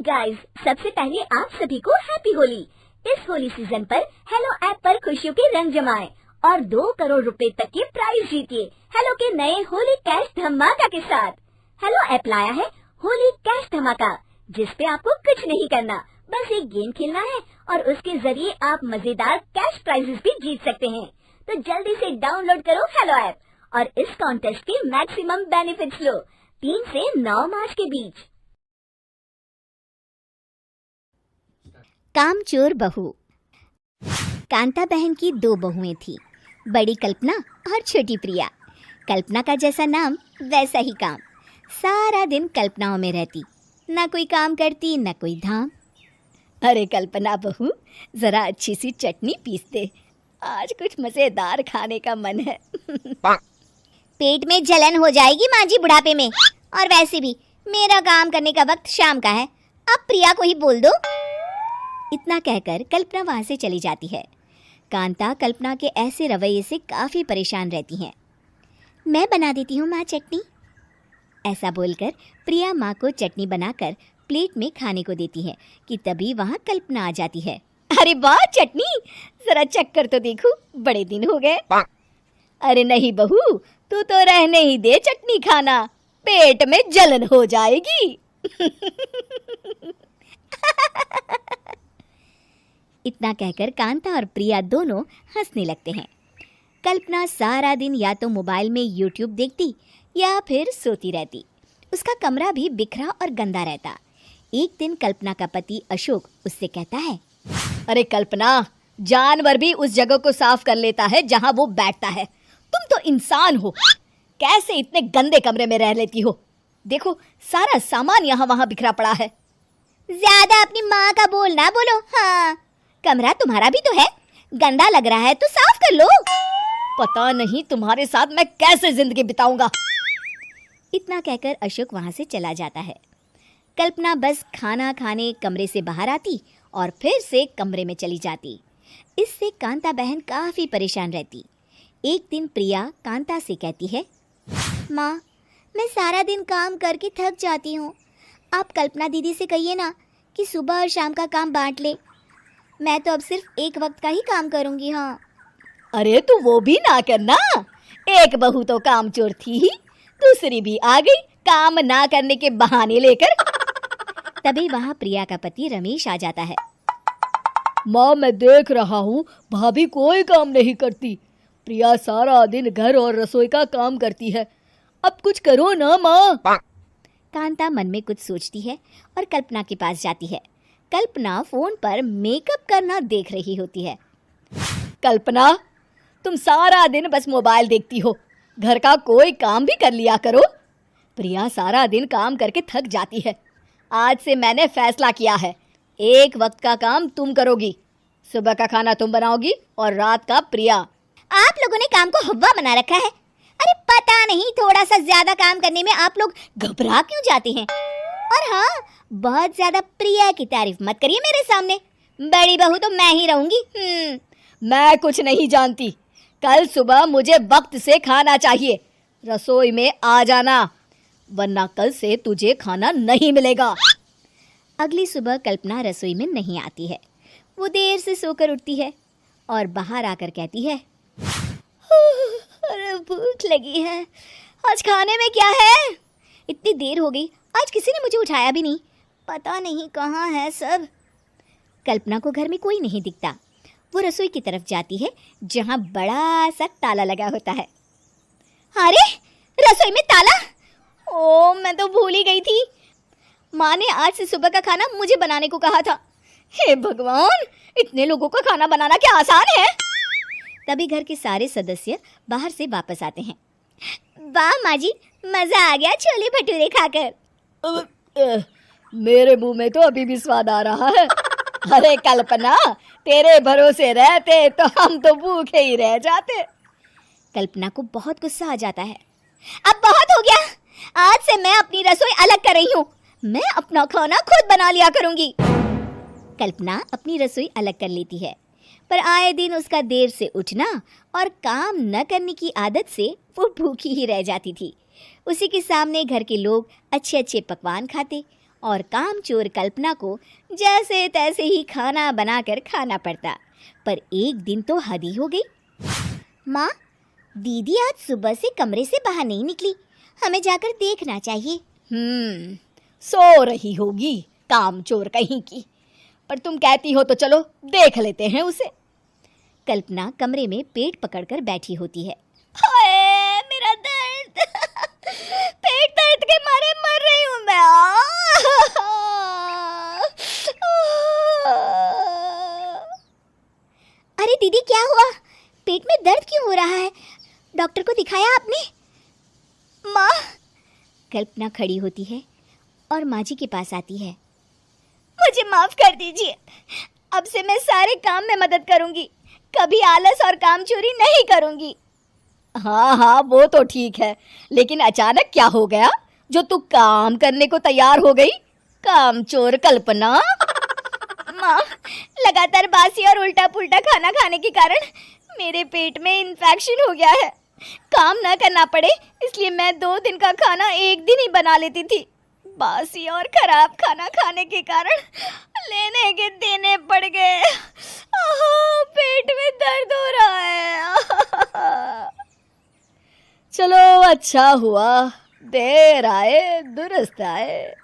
Guys, सबसे पहले आप सभी को हैप्पी होली। इस होली सीजन पर हेलो ऐप पर खुशियों के रंग जमाएं और 2 करोड़ रुपए तक के प्राइज जीतिए हेलो के नए होली कैश धमाका के साथ। हेलो ऐप लाया है होली कैश धमाका, जिस पे आपको कुछ नहीं करना, बस एक गेम खेलना है और उसके जरिए आप मजेदार कैश प्राइजेस भी जीत सकते हैं। तो जल्दी से डाउनलोड करो हेलो ऐप और इस कॉन्टेस्ट के मैक्सिमम बेनिफिट्स लो 3 से 9 मार्च के बीच। कामचोर बहू। कांता बहन की 2 बहुएं थी, बड़ी कल्पना और छोटी प्रिया। कल्पना का जैसा नाम वैसा ही काम। सारा दिन कल्पनाओं में रहती, ना कोई काम करती ना कोई धाम। अरे कल्पना बहू, जरा अच्छी सी चटनी पीस दे, आज कुछ मजेदार खाने का मन है। पेट में जलन हो जाएगी माँ जी बुढ़ापे में, और वैसे भी मेरा काम करने का वक्त शाम का है, अब प्रिया को ही बोल दो। इतना कहकर कल्पना वहां से चली जाती है। कांता कल्पना के ऐसे रवैये से काफी परेशान रहती हैं। मैं बना देती हूँ माँ चटनी, ऐसा बोलकर प्रिया माँ को चटनी बनाकर प्लेट में खाने को देती है कि तभी वहाँ कल्पना आ जाती है। अरे वाह चटनी, जरा चक्कर तो देखूं, बड़े दिन हो गए। अरे नहीं बहू, तू तो रहने ही दे चटनी खाना, पेट में जलन हो जाएगी। इतना कहकर कांता और प्रिया दोनों हंसने लगते हैं। कल्पना सारा दिन या तो मोबाइल में यूट्यूब देखती या फिर सोती रहती। उसका कमरा भी बिखरा और गंदा रहता। एक दिन कल्पना का पति अशोक उससे कहता है, अरे कल्पना, जानवर भी उस जगह को साफ कर लेता है जहां वो बैठता है, तुम तो इंसान हो, कैसे इतने गंदे कमरे में रह लेती हो? देखो सारा सामान यहाँ वहाँ बिखरा पड़ा है। ज्यादा अपनी माँ का बोल ना बोलो। हाँ, कमरा तुम्हारा भी तो है, गंदा लग रहा है तो साफ कर लो। पता नहीं तुम्हारे साथ मैं कैसे जिंदगी बिताऊंगा। इतना कहकर अशोक वहां से चला जाता है। कल्पना बस खाना खाने कमरे से बाहर आती और फिर से कमरे में चली जाती। इससे कांता बहन काफी परेशान रहती। एक दिन प्रिया कांता से कहती है, माँ, मैं सारा दिन काम करके थक जाती हूँ, आप कल्पना दीदी से कहिए ना कि सुबह और शाम का काम बांट ले, मैं तो अब सिर्फ एक वक्त का ही काम करूंगी। हाँ। अरे तू वो भी ना करना, एक बहू तो कामचोर थी ही, दूसरी भी आ गई काम ना करने के बहाने लेकर। तभी वहाँ प्रिया का पति रमेश आ जाता है। माँ, मैं देख रहा हूँ भाभी कोई काम नहीं करती, प्रिया सारा दिन घर और रसोई का काम करती है, अब कुछ करो ना माँ। कांता मन में कुछ सोचती है और कल्पना के पास जाती है। कल्पना फोन पर मेकअप करना देख रही होती है। कल्पना, तुम सारा दिन बस मोबाइल देखती हो, घर का कोई काम भी कर लिया करो। प्रिया सारा दिन काम करके थक जाती है, आज से मैंने फैसला किया है, एक वक्त का काम तुम करोगी, सुबह का खाना तुम बनाओगी और रात का प्रिया। आप लोगों ने काम को हवा बना रखा है। अरे पता नहीं थोड़ा सा ज्यादा काम करने में आप लोग घबरा क्यों जाते हैं। और हाँ, बहुत ज्यादा प्रिया की तारीफ मत करिए मेरे सामने, बड़ी बहू तो मैं ही रहूंगी। मैं कुछ नहीं जानती, कल सुबह मुझे वक्त से खाना चाहिए, रसोई में आ जाना, वरना कल से तुझे खाना नहीं मिलेगा। अगली सुबह कल्पना रसोई में नहीं आती है। वो देर से सोकर उठती है और बाहर आकर कहती है, अरे भूख लगी है, आज खाने में क्या है? इतनी देर हो गई, आज किसी ने मुझे उठाया भी नहीं, पता नहीं कहाँ है सब। कल्पना को घर में कोई नहीं दिखता। वो रसोई की तरफ जाती है जहाँ बड़ा सा ताला लगा होता है। अरे रसोई में ताला! ओ, मैं तो भूल ही गई थी, माँ ने आज से सुबह का खाना मुझे बनाने को कहा था। हे भगवान, इतने लोगों का खाना बनाना क्या आसान है? तभी घर के सारे सदस्य बाहर से वापस आते हैं। वाह माँ जी, मजा आ गया छोले भटूरे खाकर। मेरे मुंह में तो अभी भी स्वाद आ रहा है। अरे कल्पना, तेरे भरोसे रहते तो हम तो भूखे ही रह जाते। कल्पना को बहुत गुस्सा आ जाता है। अब बहुत हो गया, आज से मैं अपनी रसोई अलग कर रही हूँ, मैं अपना खाना खुद बना लिया करूंगी। कल्पना अपनी रसोई अलग कर लेती है, पर आए दिन उसका देर से उठना और काम न करने की आदत से वो भूखी ही रह जाती थी। उसी के सामने घर के लोग अच्छे अच्छे पकवान खाते और कामचोर कल्पना को जैसे तैसे ही खाना बनाकर खाना पड़ता। पर एक दिन तो हद ही हो गई। माँ, दीदी आज सुबह से कमरे से बाहर नहीं निकली, हमें जाकर देखना चाहिए। सो रही होगी कामचोर कहीं की, पर तुम कहती हो तो चलो देख लेते हैं उसे। कल्पना कमरे में पेट पकड़कर बैठी होती है। हाय मेरा दर्द पेट दर्द के मारे मर रही हूँ मैं। अरे दीदी, क्या हुआ? पेट में दर्द क्यों हो रहा है? डॉक्टर को दिखाया आपने? माँ, कल्पना खड़ी होती है और माँ जी के पास आती है। मुझे माफ कर दीजिए, अब से मैं सारे काम में मदद करूंगी, कभी आलस और काम चोरी नहीं करूंगी। हाँ, वो तो ठीक है, लेकिन अचानक क्या हो गया जो तू काम करने को तैयार हो गई, कामचोर कल्पना? माँ, लगातार बासी और उल्टा पुल्टा खाना खाने के कारण मेरे पेट में इन्फेक्शन हो गया है। काम ना करना पड़े इसलिए मैं 2 दिन का खाना एक दिन ही बना लेती थी। बासी और खराब खाना खाने के कारण लेने के देने पड़ गए। पेट में दर्द हो रहा है। चलो अच्छा हुआ, देर आए दुरुस्त आए।